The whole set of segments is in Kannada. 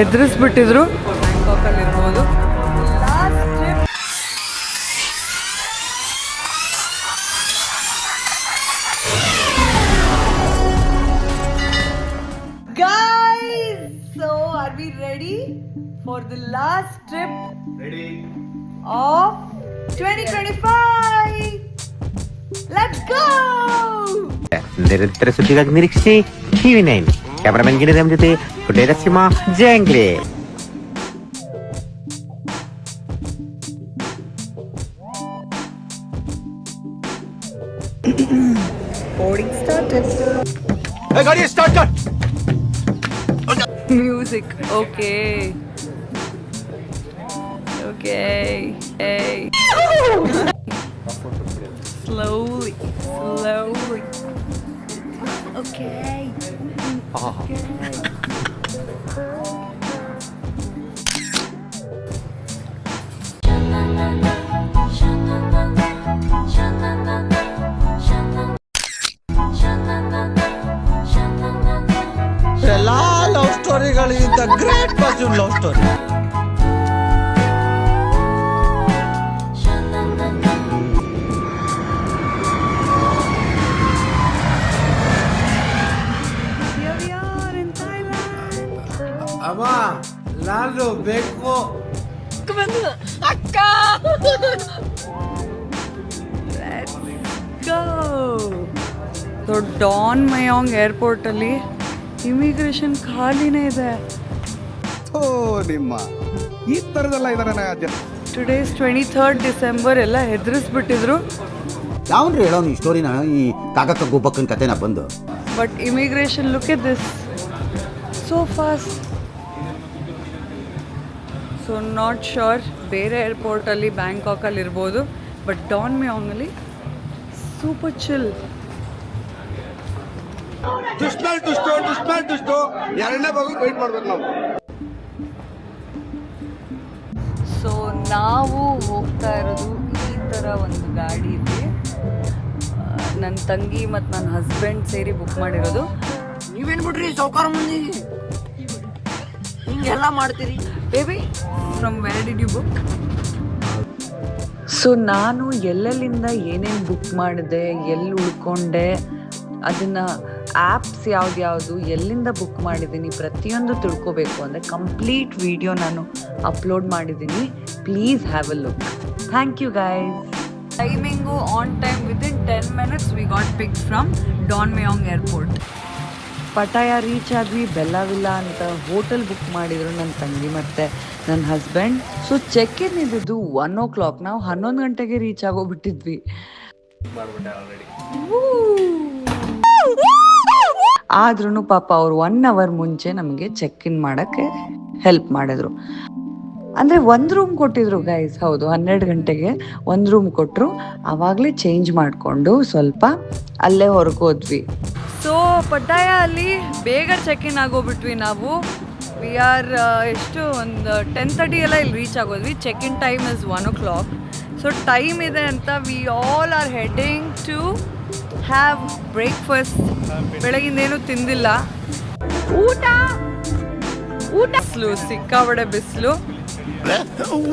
ಹೆದರಿಸ್ಬಿಟ್ಟಿದ್ರು. ಬ್ಯಾಂಕಾಕಲ್ಲಿ ಇರ್ಬೋದು. Guys, so are we ready for the last trip? Ready Of 2025? Let's go! ನಿರಂತರ ಸುದ್ದಿಗಾಗಿ ನಿರೀಕ್ಷಿಸಿ TV9. ಕ್ಯಾಮರಾಮನ್ ಗಿಣಿರಾಮ್ ಜೊತೆ ಹುಡೇರ ಸಿಂಹ ಜಂಗ್ಲಿ. Boarding started. Hey, गाड़ी start कर. Music. Okay. Okay. Hey. Slowly. Slowly. Okay. Okay. ಎಲ್ಲಾ ಲವ್ ಸ್ಟೋರಿಗಳಿಗಿಂತ great pursuit love story. Here we are in Thailand. ಅಮ್ಮ ನಾನು ಬೇಕು. Let's go. So Don Mueang airport ಅಲ್ಲಿ ಇಮಿಗ್ರೇಷನ್ ಖಾಲಿನೇ ಇದೆ. ಓ ನಿಮ್ಮ ಈ ತರದೆಲ್ಲ ಇದಾರೆ. Today's 23rd December. ಎಲ್ಲ ಹೆದರಿಸ್ಬಿಟ್ಟಿದ್ರು. ಯಾವನ್ರಿ ಹೇಳೋ ಈ ಸ್ಟೋರಿನ, ಈ ಕಾಕಕ್ಕ ಗೋಪಕ್ಕನ ಕತೆನ ಬಂದು. But immigration look at this, so fast. So not sure ಬೇರೆ ಏರ್ಪೋರ್ಟಲ್ಲಿ ಬ್ಯಾಂಕಾಕಲ್ಲಿ ಇರ್ಬೋದು, ಬಟ್ ಡಾನ್ ಮಯಾಂಗಲ್ಲಿ ಸೂಪರ್ ಚಿಲ್. ದುಷ್ಟು ಎರಡನೇ ಭಾಗ ವೆಯ್ಟ್ ಮಾಡ್ಬೇಕು ನಾವು. ಸೊ ನಾವು ಹೋಗ್ತಾ ಇರೋದು ಈ ಥರ ಒಂದು ಗಾಡಿಯಲ್ಲಿ. ನನ್ನ ತಂಗಿ ಮತ್ತು ನನ್ನ ಹಸ್ಬೆಂಡ್ ಸೇರಿ ಬುಕ್ ಮಾಡಿರೋದು. ನೀವೇನ್ ಬಿಡ್ರಿ ಸೌಕಾರ ಮಂದಿ ಹಿಂಗೆಲ್ಲ ಮಾಡ್ತೀರಿ? Baby, from where did you book? So ನಾನು ಎಲ್ಲೆಲ್ಲಿಂದ ಏನೇನು ಬುಕ್ ಮಾಡಿದೆ, ಎಲ್ಲಿ ಉಳ್ಕೊಂಡೆ, ಅದನ್ನು ಆ್ಯಪ್ಸ್ ಯಾವ್ದು ಎಲ್ಲಿಂದ ಬುಕ್ ಮಾಡಿದ್ದೀನಿ ಪ್ರತಿಯೊಂದು ತಿಳ್ಕೊಬೇಕು ಅಂದರೆ ಕಂಪ್ಲೀಟ್ ವಿಡಿಯೋ ನಾನು ಅಪ್ಲೋಡ್ ಮಾಡಿದ್ದೀನಿ. Please have a look. Thank you guys. Timing on time, within 10 minutes we got pick from Don Mueang airport. Pattaya reach ಆದ್ವಿ. ಬೆಲ್ಲವಿಲ್ಲಾ ಅಂತ ಹೋಟೆಲ್ ಬುಕ್ ಮಾಡಿದ್ರು ನನ್ನ ತಂಗಿ ಮತ್ತು ನನ್ನ ಹಸ್ಬೆಂಡ್. ಸೊ ಚೆಕ್ ಇನ್ ಇದ್ದಿದ್ದು 1 o'clock. ನಾವು 11 ಗಂಟೆಗೆ ರೀಚ್ ಆಗೋಗ್ಬಿಟ್ಟಿದ್ವಿ. ಆದ್ರೂ ಪಾಪ ಅವ್ರು 1 hour ಮುಂಚೆ ನಮಗೆ ಚೆಕ್ ಇನ್ ಮಾಡೋಕ್ಕೆ ಹೆಲ್ಪ್ ಮಾಡಿದ್ರು. ಅಂದರೆ 1 ರೂಮ್ ಕೊಟ್ಟಿದ್ರು ಗೈಸ್. ಹೌದು, 12 ಗಂಟೆಗೆ 1 ರೂಮ್ ಕೊಟ್ಟರು. ಆವಾಗಲೇ ಚೇಂಜ್ ಮಾಡಿಕೊಂಡು ಸ್ವಲ್ಪ ಅಲ್ಲೇ ಹೊರಗೋದ್ವಿ. ಸೊ ಪಟಾಯ ಅಲ್ಲಿ ಬೇಗ ಚೆಕ್ ಇನ್ ಆಗೋಗ್ಬಿಟ್ವಿ ನಾವು. ವಿ ಆರ್ ಎಷ್ಟು ಒಂದು 10:30 ಎಲ್ಲ ಇಲ್ಲಿ ರೀಚ್ ಆಗೋದ್ವಿ. Check in time is 1 o'clock. So time ಇದೆ ಅಂತ we all are heading to have breakfast. ಬೆಳಗಿಂದೇನು ತಿಂದಿಲ್ಲ. ಊಟ ಬಿಸಿಲು, ಸಿಕ್ಕಾಬಡೆ ಬಿಸಿಲು.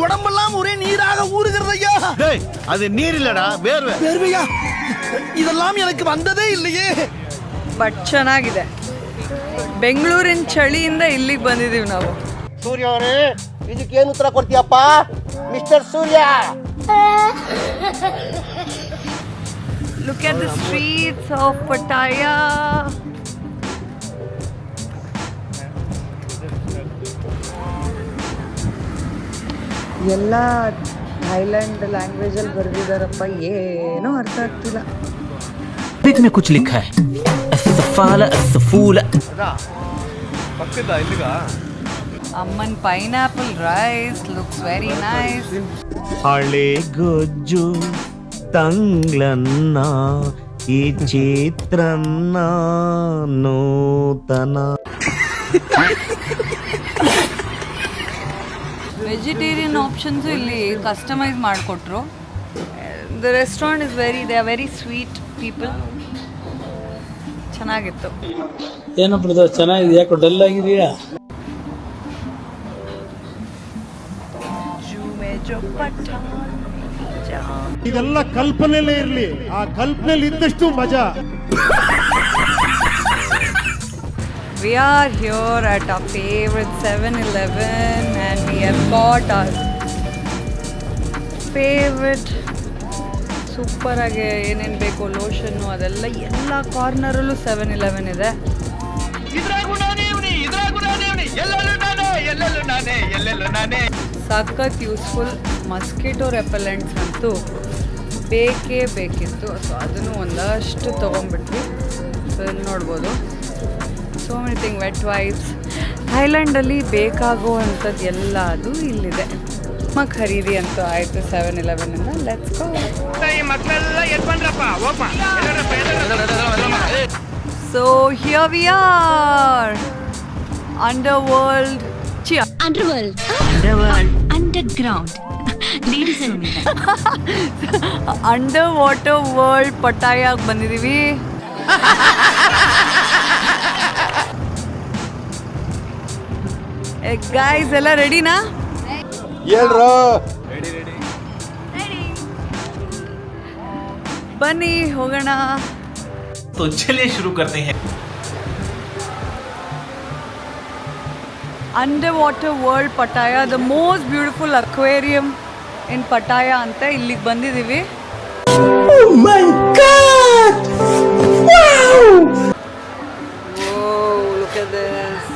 உடம்பெல்லாம் ஒரே நீராக ஊறுகிறதையா. அது நீர் இல்லடா, வேர்வை. வேர்வையா? இதெல்லாம் எனக்கு வந்ததே இல்லையே. ಬಟ್ ಚೆನ್ನಾಗಿದೆ. ಬೆಂಗಳೂರಿನ ಚಳಿಯಿಂದ ಇಲ್ಲಿಗೆ ಬಂದಿದ್ದೀವಿ ನಾವು. ಸೂರ್ಯ ಅವರೇ, ಇದಕ್ಕೇನು ಉತ್ತರ ಕೊಡ್ತೀಯಪ್ಪ mister Surya? Look at the streets of Pattaya. ಎಲ್ಲ ಥೈಲ್ಯಾಂಡ್ ಲ್ಯಾಂಗ್ವೇಜಲ್ಲಿ ಬರೆದಿದ್ದಾರಪ್ಪ, ಏನೂ ಅರ್ಥ ಆಗ್ತಿಲ್ಲ. में कुछ लिखा है असफाला असफूला. ಪಕ್ಕದ ಇಲ್ಲಿಗ ಅಮ್ಮನ್ pineapple rice looks very nice. ಹಳೆ ಗೊಜ್ಜು ತಂಗ್ಲನ್ನ ಈ ಚಿತ್ರನ್ನ ನೂತನ. ವೆಜಿಟೇರಿಯನ್ ಆಪ್ಷನ್ಸು ಇಲ್ಲಿ ಕಸ್ಟಮೈಸ್ ಮಾಡಿಕೊಟ್ರು. The restaurant is they are very sweet people. ಚೆನ್ನಾಗಿತ್ತು. ಏನಪ್ಪ ಚೆನ್ನಾಗಿದೆ, ಯಾಕೋ ಡಲ್ ಆಗಿದೆಯಾ? जो पठान जा ಇದೆಲ್ಲ ಕಲ್ಪನೆಲೇ ಇರಲಿ, ಆ ಕಲ್ಪನೆಲಿ ಇದ್ದಷ್ಟು ಮಜಾ. We are here at our favorite 7-Eleven and we have got our favorite super ಆಗಿ ಏನೇನು ಬೇಕು ಲೋಷನ್ನು ಅದೆಲ್ಲ ಎಲ್ಲ ಕಾರ್ನರಲ್ಲೂ 7-Eleven ಇದೆ. ಸಖತ್ ಯೂಸ್ಫುಲ್. ಮಸ್ಕಿಟೋ ರೆಪೆಲೆಂಟ್ಸ್ ಅಂತೂ ಬೇಕೇ ಬೇಕಿತ್ತು, ಸೊ ಅದನ್ನು ಒಂದಷ್ಟು ತೊಗೊಂಡ್ಬಿಟ್ವಿ. ಸೊ ಇಲ್ಲಿ ನೋಡ್ಬೋದು so many thing, wet wipes. ಥೈಲ್ಯಾಂಡಲ್ಲಿ ಬೇಕಾಗುವಂಥದ್ದು ಎಲ್ಲ ಅದು ಇಲ್ಲಿದೆ. ನಮ್ಮ ಖರೀದಿ ಅಂತೂ ಆಯಿತು 7-Elevenನಿಂದ. Let's go. So here we are underworld. Underground. Ladies and gentlemen. Underwater world ಪಟಾಯಾಗಿ ಬಂದಿದ್ದೀವಿ. ಗೈಸ್ ಎಲ್ಲ ರೆಡಿನಾ? ಹೇಳ್ರು. ಬನ್ನಿ ಹೋಗೋಣ. तो चलिए शुरू करते हैं. Under water world ಪಟಾಯ, the most beautiful aquarium ಇನ್ ಪಟಾಯ ಅಂತ ಇಲ್ಲಿಗೆ ಬಂದಿದ್ದೀವಿ. Look at this.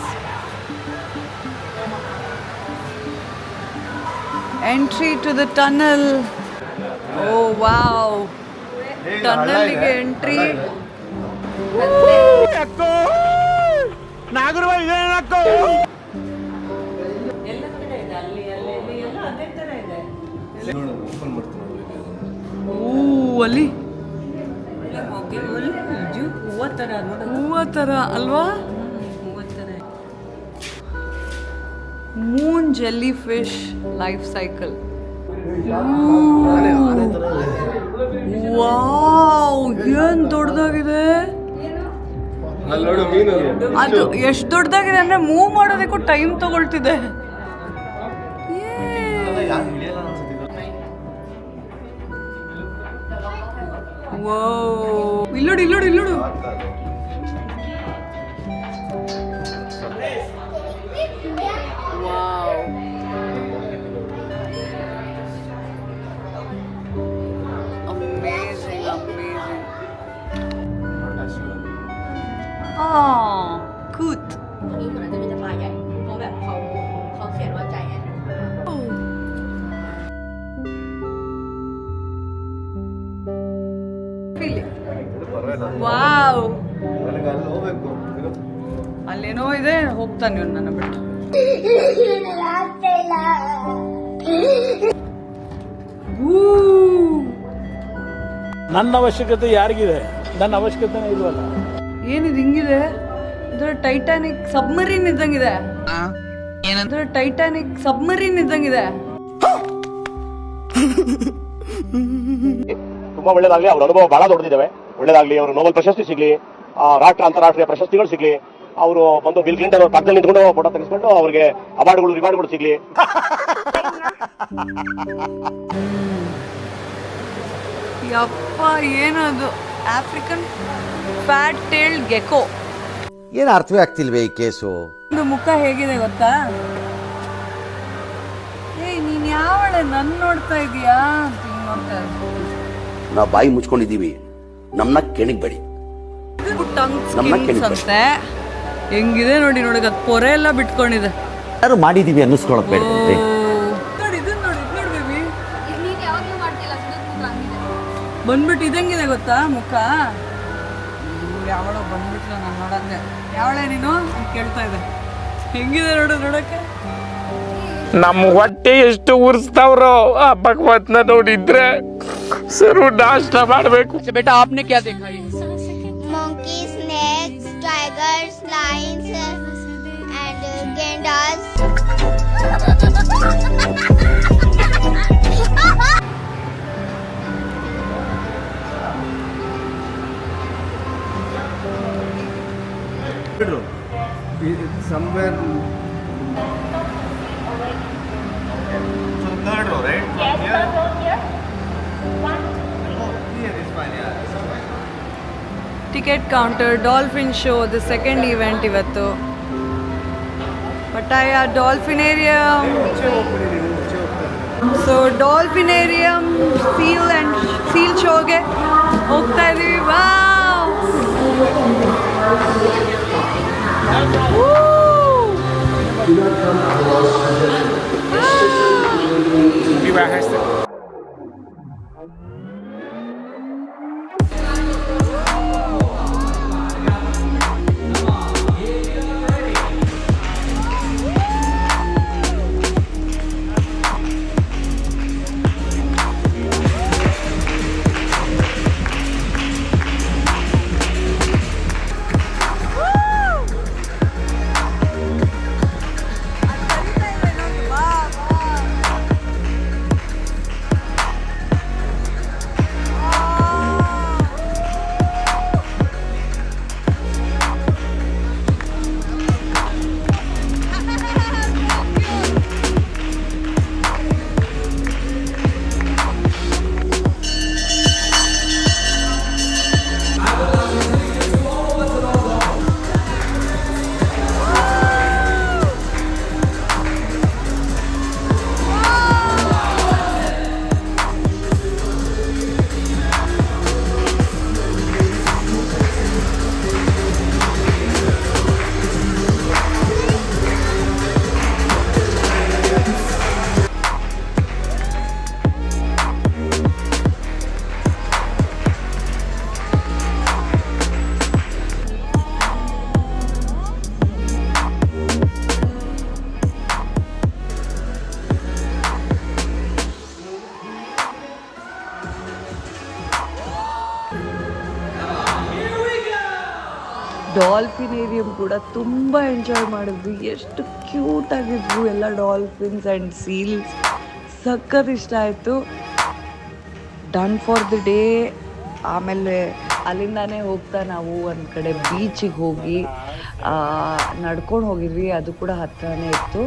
Entry to the tunnel. Oh wow. ಟನ್ನಲ್ಗೆ ಎಂಟ್ರಿ. ಅಲ್ಲಿ ಹೂವ ತರ ಅಲ್ವಾ? Moon jellyfish life cycle. Wow, ಏನ್ ದೊಡ್ಡದಾಗಿದೆ. ಅದು ಎಷ್ಟು ದೊಡ್ಡದಾಗಿದೆ ಅಂದ್ರೆ ಮೂವ್ ಮಾಡೋದಕ್ಕೂ ಟೈಮ್ ತಗೊಳ್ತಿದೆ. ಇಲ್ಲೋಡು ಇಲ್ಲೋಡು ಇಲ್ಲೋಡು. Amazing, amazing. Cute. นี่เหมือนจะเป็นปลาใหญ่เพราะแบบเขาเขียนว่าใจแอน ವಾವ್, ಅಲ್ಲೇನೋ ಇದೆ, ಹೋಗ್ತಾನೆ ಇವ್ನು ನನ್ನ ಬಿಟ್ಟು. ನನ್ನ ಅವಶ್ಯಕತೆ ಯಾರಿಗಿದೆ? ನನ್ನ ಅವಶ್ಯಕತೆನೇ ಇಲ್ವಲ್ಲ. ಏನಿದು ಹಿಂಗಿದೆ? ಇದರ ಟೈಟಾನಿಕ್ ಸಬ್ಮರೀನ್ ಇದ್ದಂಗಿದೆ. ಏನಂದ್ರೆ ಟೈಟಾನಿಕ್ ಸಬ್ಮರೀನ್ ಇದ್ದಂಗಿದೆ. ತುಂಬಾ ಒಳ್ಳೇದಾಗ್ಲಿ, ಅವ್ರ ಅನುಭವ ಬಹಳ ದೊಡ್ಡದಿದ್ದಾವೆ. ಒಳ್ಳೇದಾಗ್ಲಿ, ಅವರು ನೋಬೆಲ್ ಪ್ರಶಸ್ತಿ ಸಿಗ್ಲಿ, ರಾಷ್ಟ್ರ ಅಂತಾರಾಷ್ಟ್ರೀಯ ಪ್ರಶಸ್ತಿಗಳು ಸಿಗ್ಲಿ, ಅವರು ಬಂದು ಬಿಲ್ ಕ್ಲಿಂಟನ್ ಅವ್ರ ಪಕ್ಕದಲ್ಲಿ ನಿಂತ್ಕೊಂಡು ಫೋಟೋ ತೆಗೆಸ್ಕೊಂಡು ಅವ್ರಿಗೆ ಅವಾರ್ಡ್ಗಳು ರಿವಾರ್ಡ್ಗಳು ಸಿಗ್ಲಿ. ಯಪ್ಪ, ಏನದು? African fat tailed gecko. ಏನು ಅರ್ಥವೇ ಆಗ್ತಿಲ್ವೇ ಈ ಕೇಸು? ಒಂದು ಮುಖ ಹೇಗಿದೆ ಗೊತ್ತಾ? ನೀನ್ ಯಾವಳೆ ನನ್ ನೋಡ್ತಾ ಇದೀಯಾ ಅಂತ ಹಿಂಗ್ ನೋಡ್ತಾ ಇದ್ದೀನಿ. ನಾವು ಬಾಯಿ ಮುಚ್ಕೊಂಡಿದೀವಿ, ನಮ್ಮನ್ನ ಕೆಣಿಗ್ಬೇಡಿ. ಅಂತೆ ಹೆಂಗಿದೆ ನೋಡಿ, ನೋಡಿ ಅದು ಪೊರೆ ಎಲ್ಲ ಬಿಟ್ಕೊಂಡಿದೆ. ಯಾರು ಮಾಡಿದೀವಿ ಅನ್ನಿಸ್ಕೊಳಕ್ ಬೇಡ. ನೋಡಿ ಇದನ್ನ ನೋಡಿ, ಇದು ನೋಡಿ ಬೇಬಿ, ಬಂದ್ಬಿಟ್ಟು ಇದಂಗಿದೆ ಗೊತ್ತಾ ಮುಖ. ಯಾವಳ ಬಂದ್ಬಿಟ್ಲ ನಾನು ನೋಡಂಗೆ. ಯಾವಳೆ ನೀನು ಅಂತ ಕೇಳ್ತಾ ಇದೆ. ಹೆಂಗಿದೆ ನೋಡು ನೋಡಕ್ಕೆ. ನಮ್ಮ ಹೊಟ್ಟೆ ಎಷ್ಟು ಉರ್ಸ್ತಾವ್ರೋ ಆ ಭಗವತ್ನ ನೋಡಿದ್ರೆ ಸರು ನಾಷ್ಟ ಮಾಡ್ಬೇಕು. ಬೇಟಾ आपने क्या देखा? monkeys, snakes, tigers, lions and genders. Somewhere. So third row, right? Ticket counter, dolphin show, the second event ಇವತ್ತು. ಪಟ್ಟಾಯ ಡಾಲ್ಫಿನೇರಿಯಂ. ಸೊ ಡಾಲ್ಫಿನೇರಿಯಂ ಸೀಲ್ ಶೋಗೆ ಹೋಗ್ತಾ ಇದೀವಿ. ವಾವ್! ಡಾಲ್ಫಿನೇರಿಯಂ ಕೂಡ ತುಂಬ ಎಂಜಾಯ್ ಮಾಡಿದ್ವಿ. ಎಷ್ಟು ಕ್ಯೂಟ್ ಆಗಿದ್ವು ಎಲ್ಲ ಡಾಲ್ಫಿನ್ಸ್ ಆ್ಯಂಡ್ ಸೀಲ್ಸ್. ಸಖತ್ ಇಷ್ಟ ಆಯಿತು. Done for the day. ಆಮೇಲೆ ಅಲ್ಲಿಂದಾನೇ ಹೋಗ್ತಾ ನಾವು ಒಂದು ಕಡೆ ಬೀಚಿಗೆ ಹೋಗಿ ನಡ್ಕೊಂಡು ಹೋಗಿದ್ವಿ. ಅದು ಕೂಡ ಹತ್ರನೇ ಇತ್ತು.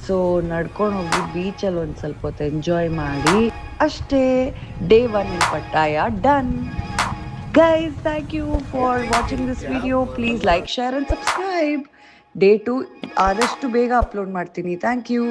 ಸೊ ನಡ್ಕೊಂಡು ಹೋಗಿ ಬೀಚಲ್ಲಿ ಒಂದು ಸ್ವಲ್ಪ ಹೊತ್ತು ಎಂಜಾಯ್ ಮಾಡಿ ಅಷ್ಟೇ. Day 1 in Pattaya done. Guys, thank you for watching this video. Please like, share and subscribe. Day 2 ಆದಷ್ಟು ಬೇಗ ಅಪ್ಲೋಡ್ ಮಾಡ್ತೀನಿ. Thank you.